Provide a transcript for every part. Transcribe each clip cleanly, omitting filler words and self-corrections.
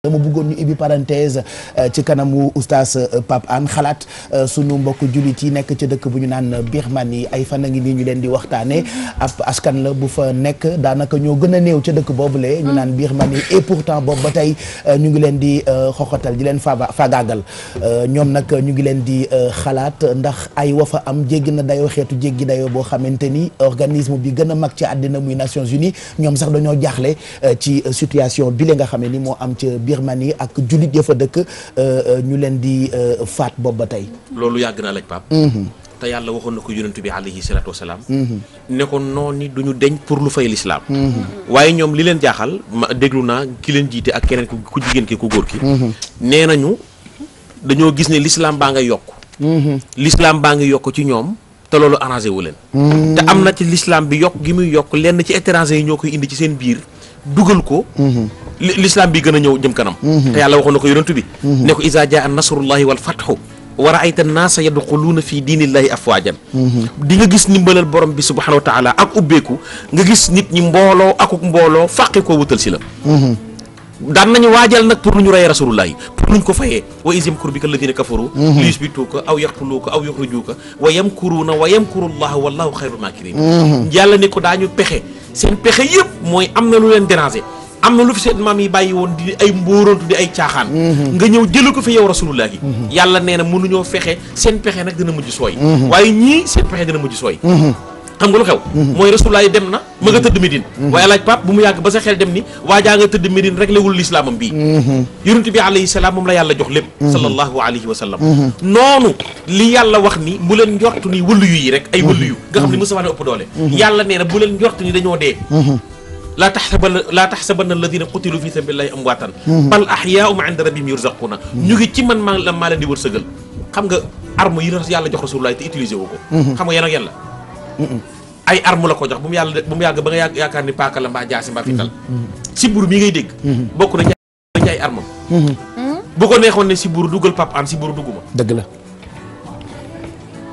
dama bëggoon ñu ibbi parenthèse ci kanamu oustaz Pape Hann xalaat sunu mbokk jullit yi nekk ci dëkk bu ñu naan Birmanie ay fan a ngi nii ñu leen di waxtaane ab askan la bu fa nekk daanaka ñoo gën a néew ca dëkk boobule ñu naan Birmanie et pourtant boobu ba tey ñu ngi leen di xoxatal di leen faagaagal ñoom nag ñu ngi leen di xalaat ndax ay wa fa am jéggi na dayoo xeetu jéggi dayoo boo xamante ni organisme bi gën a mag ci àddina muy Nations Unies ñoom sax dañoo jaaxle ci situation bi la nga xam ne ni moo am ca Birmanie ak jullit ya fa dëkk ñu leen di faat boobu ba tey. loolu yàgg naa laaj Pape. te yàlla waxoon na ko yonent bi alayhi salaatu wasalaam. ne ko noonu ni duñu deñ pour lu fay lislaam. waaye ñoom li leen jaaxal ma déglu naa ki leen jiite ak keneen ku jigéen ki ku góor ki. nee nañu dañoo gis ne lislaam baa ngay yokk. lislaam baa ngi yokk ci ñoom. te loolu arrangé wu leen. te am na ci lislaam bi yokk gi muy yokk lenn ci étranger yi ñoo koy indi ci seen biir dugal ko. l'islam bi gën a ñëw jëm kanam. te yàlla waxoon na ko yonent bi. ne ko iza jaa nasrullahi wal fathu wa ra'ayta an-naasa yadxuluuna fi diinillahi afwaajan. di nga gis ndimbalal borom bi subhanahu wa taala ak ubbeeku nga gis nit ñi mbooloo akuk mbooloo fàqi koo wutal si la. daan nañu waajal nag pour lu ñu rey rasulullahi pour luñ ko fayee wa iz yamkuru bika alladina kafaru li yusbituuka aw yaqtuluuka aw yuxrijuuka wa yamkuruuna wa yamkuru llahu wallahu xayrul maakirin. yàlla ne ko daañu pexe seen pexe yëpp mooy am na lu leen déranger am na lu fi seen maam yi bàyyi woon di ay mbóorantu di ay caaxaan. nga ñëw jële ko fi yow rasulullahi yàlla nee na mënuñoo fexe seen pexe nag dina mujj sooy. waaye ñii seen pexe dina mujj sooy. xam nga lu xew mooy rasulullahi dem na ma nga tëdd Médine waaye alaaj Pape bu mu yàgg ba sa xel dem ni waajaa nga tëdd Médine réglé wul lislaamam bii yonent bi alayhi salaam moom la yàlla jox lépp sallallahu alayhi wa sallam noonu li yàlla wax ni bu leen njortu ni wëllu yu yi rek ay wëllu yu nga xam ne Mustafa ne ëpp doole yàlla nee na bu leen njortu ni dañoo dee laa taxsabanna alladina qutilu fi sabilillahi amwaatan bal ahyaa'un inda rabbihim yurzaquna ñu ngi ci man maa leen di wërsëgal xam nga arme yi yàlla jox rasulullahi te utilisé wu ko xam nga yan ak yan la ay arme la ko jox bu mu yàgg ba nga yaakaar ni paaka la mbaa jaasi mbaa fital siburu mi ngay dégg bokk na ci ay arme bu ko neexoon ne siburu dugal Pape Hann siburu dugguma dëgg la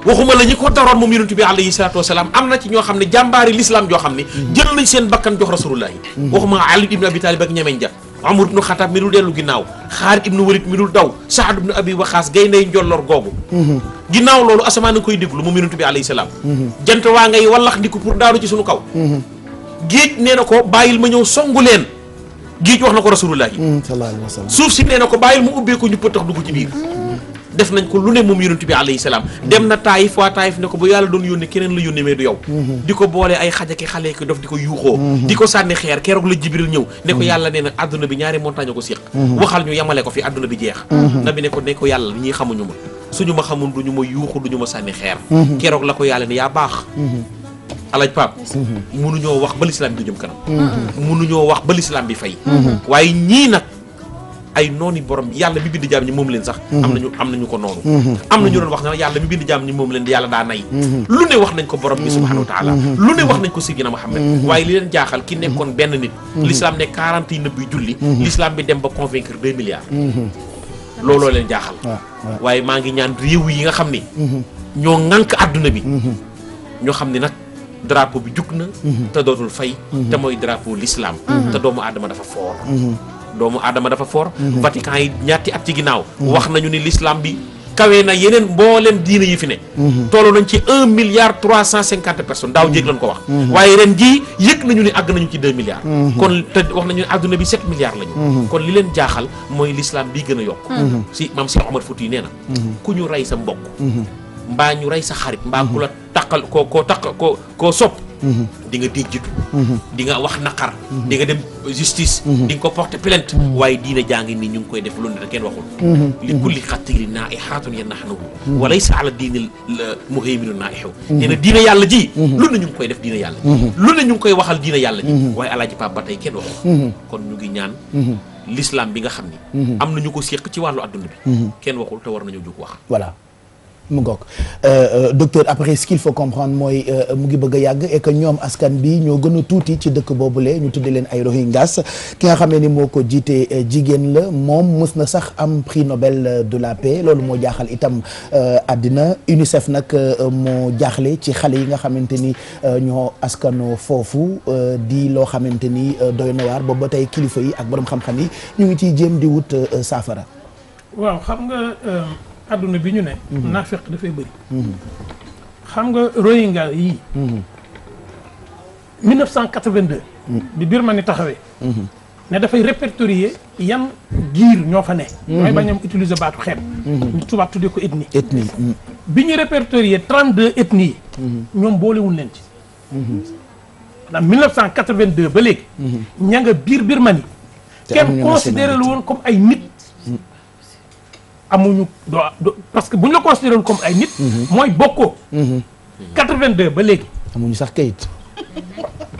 waxuma la ñi ko daroon moom yonent bi alayhi salaatu wasalaam am na ci ñoo xam ne jàmbaari l'islam joo xam ne jël nañ seen bakkan jox rasulullahi waxuma Ali ibn Abi Talib ak ñemeñ ja Umar ibn Xattaab mi dul dellu ginnaaw Xaalid ibn Walid mi dul daw Saad ibn Abi Waqaas gayndey njolloor googu ginnaaw loolu asamaan nga koy déglu moom yonent bi alayhi salaam jant waa ngay wallax ndiku pour daanu ci suñu kaw géej nee na ko bàyyil ma ñëw songu leen géej wax na ko rasulullahi sallallahu alayhi wa sallam suuf si nee na ko bàyyil mu ubbee ko ñu pëtax dugg ci biir def nañ ko lu ne moom yonent bi alayhi salaam dem na Taayif waa Taayif ne ko bu yàlla doon yónnee keneen la yónnee mais du yow di ko boole ay xajaki xale ki dof di ko yuuxoo di ko sànni xeer keroog la Jibril ñëw ne ko yàlla nee na adduna bi ñaari montagne ko séq waxal ñu yemale ko fi adduna bi jeex nabi ne ko yàlla ñii xamuñu ma suñu ma xamul duñu ma yuuxu duñu ma sànni xeer keroog la ko yàlla ne yaa baax alaaj Pape mënuñoo wax ba l'islam bi du jëm kanam mënuñoo wax ba l'islam bi fay waaye ñii nag ay nooni borom yàlla mi bind jaam ñi moom leen sax am nañu ko noonu am na ñu doon wax na yàlla mi bind jaam ñi moom leen yàlla daa nay lu ne wax nañ ko borom bi subhanahu wa taala lu ne wax nañ ko Sayyidina Muhammad waaye li leen jaaxal ki nekkoon benn nit l'islam ne 40 yi nëbb yu julli l'islam bi dem ba convaincre 2 milliards looloo leen jaaxal waaye maa ngi ñaan réew yi nga xam ni ñoo ŋànk adduna bi ñoo xam ni nag drapeau bi jug na te dootul fay te mooy drapeau l'islam te doomu aadama dafa foor Vatican yi ñaati at ci ginnaaw wax nañu ni l'islam bi kawee na yeneen mbooleem diine yi fi ne tolloo nañ ci 1,350 personnes daaw jéeg lañ ko wax waaye ren jii yëg nañu ni àgg nañu ci 2 milliards kon te wax nañu ne adduna bi 7 milliards lañu kon li leen jaaxal mooy l'islam bi gën a yokk si maam Cheikh Omar Fouti nee na ku ñu rey sa mbokk mbaa ñu rey sa xarit mbaa ku la taqal koo sopp di nga déjjitu di nga wax naqar di nga dem justice di nga ko porter plainte waaye diina jàngi nii ñu ngi koy def lu ne da kenn waxul li kulli xatiri naihatun yanahnahu wa laysa ala diini muhayminu naihu nee na diina yàlla ji lu ne ñu ngi koy def diina yàlla ji lu ne ñu ngi koy waxal diina yàlla ji waaye alaaji Pape ba tey kenn waxul kon ñu ngi ñaan l'islam bi nga xam ni am nañu ko séq ci wàllu adduna bi kenn waxul te war nañu jóg wax voilà mu ngoog docteur après ce qu'il faut comprendre mooy mu ngi bëgg a yàgg et que ñoom askan bi ñoo gën a tuuti ci dëkk boobule ñu tudde leen ay Rohingyas ki nga xamee ni moo ko jiite jigéen la moom mës na sax am prix Nobel de la paix loolu moo jaaxal itam àddina UNICEF nag moo jaaxle ci xale yi nga xamante ni ñoo askanoo foofu di loo xamante ni doy na waar boobu ba tey kilifa yi ak borom xam-xam yi ñu ngi ciy jéem di wut saafara. waaw xam nga adduna bi ñu ne. naafeq dafay bëri. xam nga Rohingya yii. 1982. bi Birmanie taxawee. ne dafay répertorier yan giir ñoo fa ne. mooy bañ a utiliser baatu xeet. ñu tubaab tuddee ko ethnie. ethnie. bi ñu répertorier 32 ethnies yi. ñoom boolewul leen ci. ndax 1982 ba léegi. ña nga biir Birmanie. kenn considéré lu woon comme ay nit. amuñu parce que bu ñu la considéré comme ay nit. mooy bokkoo. 82 ba léegi. amuñu sax kayit.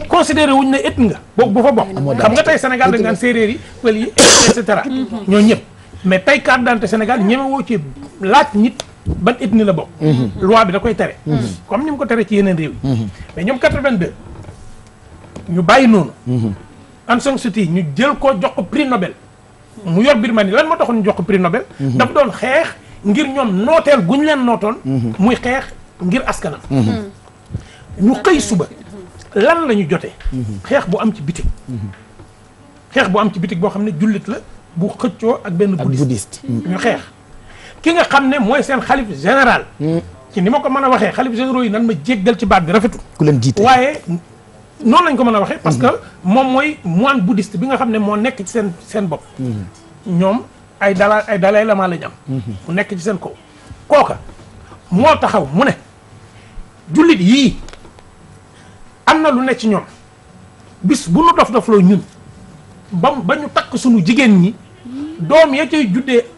considéré wuñ ne ethnie nga. bu fa bokk. xam nga tey Sénégal dañ naan séeréer yi pël yi et cetera. ñoo ñëpp mais tey carte d'identité Sénégal ñeme woo ci laaj nit ban ethnie la bokk. loi bi da koy tere. comme ni mu ko tere ci yeneen réew yi. mais ñoom 82 ñu bàyyi noonu. Aung San Suu Kyi ñu jël ko jox ko prix Nobel. mu yor Birmanie lan moo taxoon ñu jox ko prix Nobel. daf doon xeex ngir ñoom nooteel gu ñu leen nootoon. muy xeex ngir askanam. ñu xëy suba lan la ñu jotee. xeex bu am ci bitik. xeex bu am ci bitik boo xam ne jullit la bu xëccoo ak benn bouddhiste. ñu xeex ki nga xam ne mooy seen xalif général. ci ni ma ko mën a waxee xalif généraux yi nan ma jéggal ci baat bi rafetul. ku leen jiite waaye noonu lañ ko mën a waxee. parce que moom mooy moine bouddhiste bi nga xam ne moo nekk ci seen bopp. ñoom ay dalay lama lañ am. mu nekk ci seen kaw. kooka moo taxaw mu ne jullit yii am na lu ne ci ñoom bis bu nu dof-dofloo ñun ba ñu takk suñu jigéen ñi doom ya cay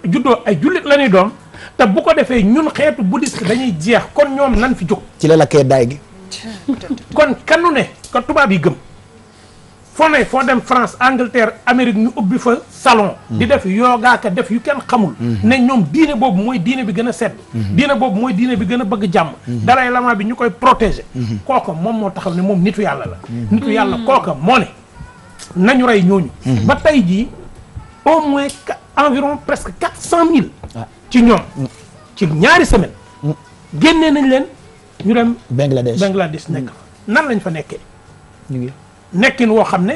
juddoo ay jullit la ñuy doon te bu ko defee ñun xeetu bouddhiste dañuy jeex kon ñoom nan fi jóg. ci la lakkee daay gi. kon kanu ne ko tubaab yi gëm foo dem France Angleterre Amérique ñu ubbi fa salon di def yoga ka def yu kenn xamul ne ñoom diine boobu mooy diine bi gën a sedd diine boobu mooy diine bi gën a bëgg jàmm dalay lama bi ñu koy protéger kooka moom moo taxaw ne moom nitu yàlla la nitu yàlla kooka moo ne nañu rey ñooñu ba tey jii au moins environ presque 400 000 ci ñoom ci ñaari semaine génnee nañ leen ñu dem Bangladesh nekk nan lañ fa nekkee ñu ngi nekkin woo xam ne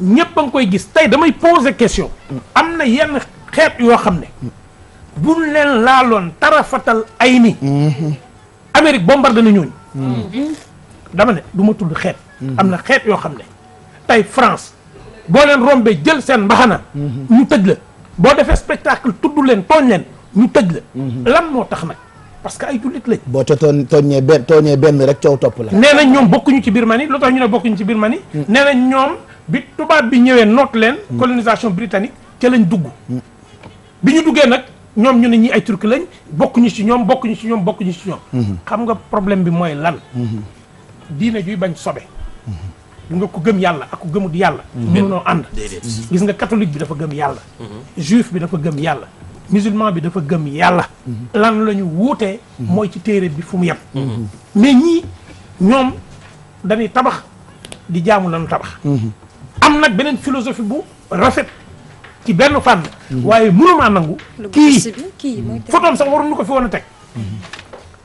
ñëpp a ngi koy gis tey damay poser question am na yenn xeet yoo xam ne buñ leen laaloon tarafatal ay ni Amérique bombardé na ñooñu dama ne du ma tudd xeet am na xeet yoo xam ne tey France boo leen rombee jël seen mbaxana ñu tëj la boo defee spectacle tudd leen tooñ leen ñu tëj la lan moo tax nag parce que ay jullit lañ. boo tooñee benn rek coow topp la. nee nañ ñoom bokkuñu ci Birmanie lu tax ñu ne bokkuñu ci Birmanie. nee nañ ñoom bi tubaab bi ñëwee noot leen. colonisation britannique ca lañ dugg. bi ñu duggee nag ñoom ñu ne ñi ay turc lañ bokkuñu ci ñoom. xam nga problème bi mooy lan. diine juy bañ sobe. du nga ko gëm yàlla ak ko gëmut yàlla. mënunoo ànd. gis nga catholique bi dafa gëm yàlla. juif bi dafa gëm yàlla. musulman bi dafa gëm yàlla lan la ñu wuutee mooy ci téere bi fu mu yem mais ñii ñoom dañuy tabax di jaamu lañu tabax am nag beneen philosophie bu rafet ci benn fànn waaye mënumaa nangu kii photom sax waruñu ko fi woon a teg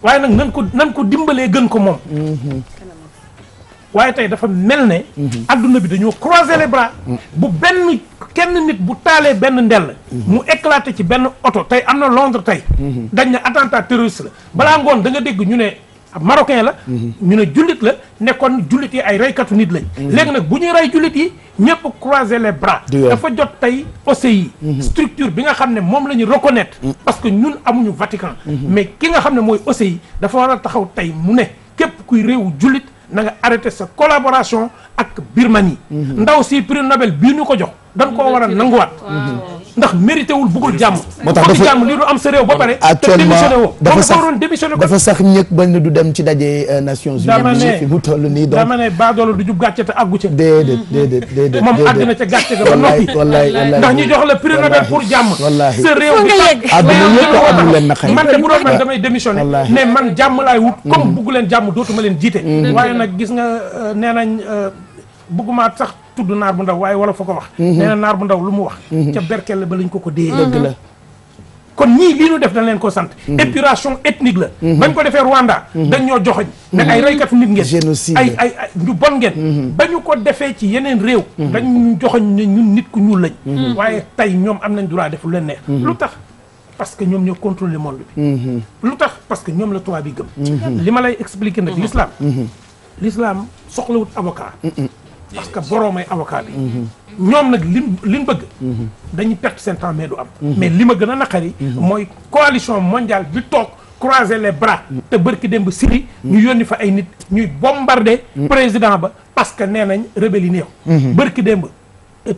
waaye nag nan ko dimbalee gën ko moom waaye tey dafa mel ne adduna bi dañoo croiser les bras bu kenn nit bu taalee benn ndell mu éclaté ci benn oto tey am na Londres tey dañ ne attentat terroriste la balaa ngoon da nga dégg ñu ne marocain la ñu ne jullit la nekkoon jullit yi ay reykatu nit lañ léegi nag bu ñuy rey jullit yi ñëpp croiser les bras dafa jot tey OCI structure bi nga xam ne moom la ñu reconnaître parce que ñun amuñu Vatican mais ki nga xam ne mooy OCI dafa war a taxaw tey mu ne képp kuy réewu jullit na nga arrêté sa collaboration ak Birmanie ndaw si prix Nobel bii ñu ko jox dañ koo war a nanguwaat ndax mérité wul bëggul jàmm. moo tax dafa jàmm lii du am sa réew ba pare. actuellement dafa sax ñëkk bañ na du dem ci daje Nations Unies. fi mu toll nii donc dama ne baadoolo du jub gàcce te àggu ca. déedéet moom àgg na ca gàcce ga ba noppi. wallaay ndax ñu jox la prix Nobel pour jàmm. wallaahi sa réew bi àdduna yëpp amul leen naqari. man de bu doon man damay démissionné. ne man jàmm laay wut. comme bugg leen jàmm dootuma leen jiite. waaye nag gis nga nee nañ bugguma sax tudd naar bu ndaw waaye wala fa ko wax. nee na naar bu ndaw lu mu wax. ca berkelle ba lañ ko déyee. dëgg la. kon ñii lii ñu def dañ leen ko sant. épuration ethnique la. bañ ko defee Rwanda. dañ ñoo joxoñ ne ay reykat nit ngeen. génocide ay ñu bon ngeen. ba ñu ko defee ci yeneen réew. dañ ñu joxoñ ne ñun nit ku ñuul lañ. waaye tey ñoom am nañ droit def lu leen neex. lu tax parce que ñoom ñoo contrôler monde bi. lu tax parce que ñoom la tubaab bi gëm. li ma lay expliquer nag l'islam soxlawut avocat. parce que boroom ay avocat bi. ñoom nag liñ bëgg. dañuy perte seen temps mais du am. mais li ma gën a naqari. mooy coalition mondiale bi toog croiser les bras. te bërki démb Syrie. ñu yónni fa ay nit ñuy bombarder. président ba parce que nee nañ rebelle yi néew. bërki démb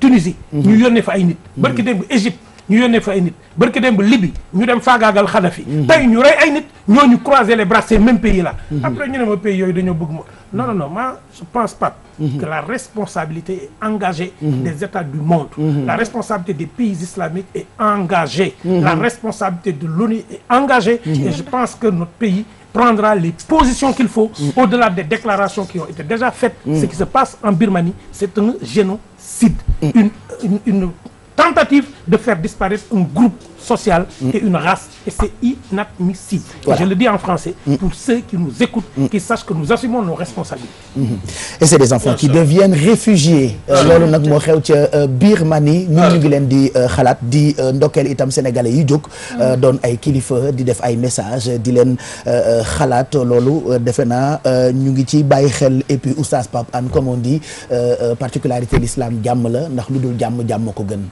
Tunisie. ñu yónni fa ay nit. bërki démb Égypte. ñu yónnee fa ay nit barki démb Libye ñu dem faagaagal Kadhafi tey ñu rey ay nit ñooñu croiser les bras ces mêmes pays là. après ñu ne ma pays yooyu dañoo bëgg ma non moi je pense pas que la responsabilité est engagée des États du monde. La responsabilité des pays islamiques est engagée. La responsabilité de l'ONU est engagée. Et je pense que notre pays prendra les positions qu'il faut au-delà des déclarations qui ont été déjà faites. Ce qui se passe en Birmanie, c'est un génocide, une tentative de faire disparaître un groupe social et une race, et c'est inadmissible. Voilà. Je le dis en français pour ceux qui nous écoutent, qui sachent que nous assumons nos responsabilités. Et c'est des enfants qui deviennent réfugiés. loolu nag moo xew ca Birmanie ñun ñu ngi leen di xalaat di ndokkeel itam sénégalais yi jóg doon ay kilifa di def ay message di leen xalaat loolu defe naa ñu ngi ci bàyyi xel. Et puis oustaz Pape Hann comme on dit particularité l'islam jàmm la ndax lu dul jàmm ko gën.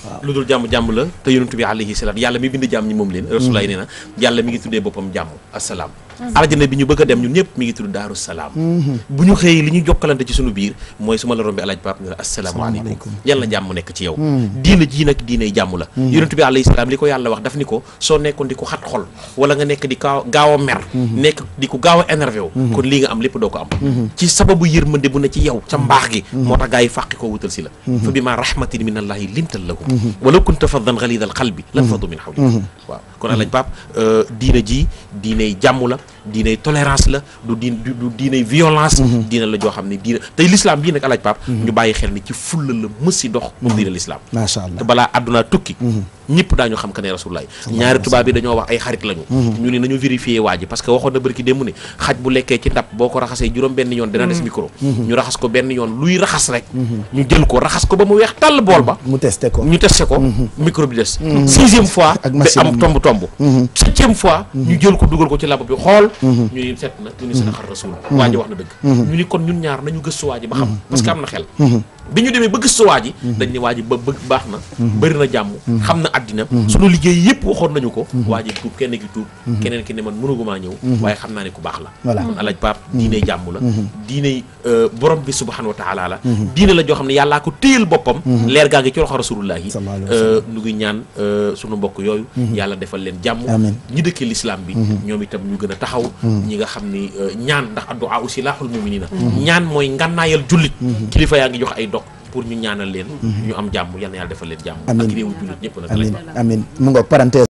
waaw lu dul jàmm la te yonent bi alayhi salaam yàlla mi bind jàmm ñi moom leen Rasulullah nee na yàlla mi ngi tuddee boppam jàmm asalaam. aljana bi ñu bëgg a dem ñun ñëpp mi ngi tudd daaru salaam. bu ñu xëyee li ñuy jokkalante ci sunu biir mooy su ma la rombee alaaj Pape ne la asalaamaaleykum yàlla jàmm nekk ci yow. diina ji nag diinay jàmm la. yonent bi alayhi salaam li ko yàlla wax daf ni ko soo nekkoon di ko xat xol wala nga nekk di gaaw a mer. nekk di ko gaaw a énervé wu. kon lii nga am lépp doo ko am. ci sababu yërmande bu ne ci yow ca mbaax gi. moo tax gaa yi fàqi koo wutal si la. fa bi ma rahmatin min allahi lintal lahum walaw kunta faddan ghalidal qalbi lan faddu min hawlik. waaw kon alaaj Pape diina ji diinay jàmm la diinay tolérance la du diinay violence. diina la joo xam ne diina tey l'islam bii nag alaaj Pape ñu bàyyi xel ni ci fulla la mësi dox moom diina l'islam. macha allah te balaa àdduna tukki ñëpp daañu xam que ne rasulullah ñaari tubaab bi dañoo wax ay xarit lañu. ñu ne nañu vérifier waa ji parce que waxoon na bërki démb ne xaj bu lekkee ci ndab boo ko raxasee juróom benn yoon dina des micro. ñu raxas ko benn yoon luy raxas rek. ñu jël ko raxas ko ba mu weex tàll bool ba. ñu testé ko micro bi des. 6e fois ba am tomb. 7e fois ñu jël ko dugal ko ci labo bi xool. ñu ni set na ñu ni sadaqa rasul. waa ji wax na dëgg. ñu ni kon ñun ñaar nañu gëstu waa ji ba xam. parce que am na xel. bi ñu demee ba gëstu waa ji dañ ne waa ji ba bëgg baax na bëri na jàmm xam na àddina suñu liggéey yëpp waxoon nañu ko waa ji tuub kenn ki tuub keneen ki ne man mënugumaa ñëw waaye xam naa ne ku baax la kon alaaj Pape diiney jàmm la diiney borom bi subhanahu wa taala la diine la joo xam ne yàllaa ko téyel boppam leer gaa ngi ci loxo rasulullah yi nu ngi ñaan sunu mbokk yooyu yàlla defal leen jàmm ñi dëkkee l'islam bi ñoom itam ñu gën a taxaw ñi nga xam ni ñaan ndax addu'a aussi silahul mu'minina ñaan mooy ngànnaayal jullit kilifa yaa ngi jox ay dog pour ñu ñaanal leen ñu am jàmm yal na yàlla defal leen jàmm ak réewu jullit ñëpp nag amiin mu ngoog parenthèse